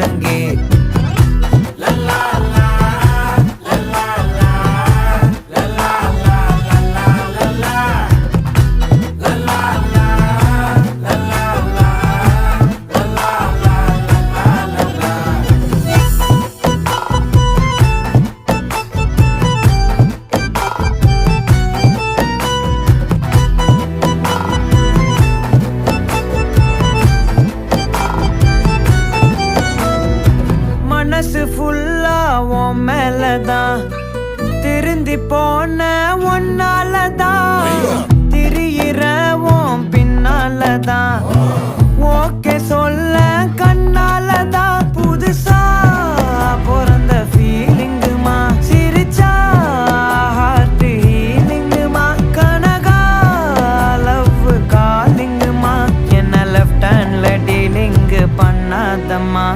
முழங்கே. மனசு ஃபுல்லா உன் மேலதான், திருந்தி போன ஒன்னாலதான், திரியிற உன் பின்னாலதான், ஓகே சொல்ல கண்ணாலதான். புதுசா பிறந்த ஃபீலிங்குமா, சிரிச்சா ஹார்ட் ஹீலிங்குமா, கனகா லவ் காலிங்குமா, என்ன லெஃப்ட் ஹேண்ட்ல டீலிங்கு பண்ணாதம்மா.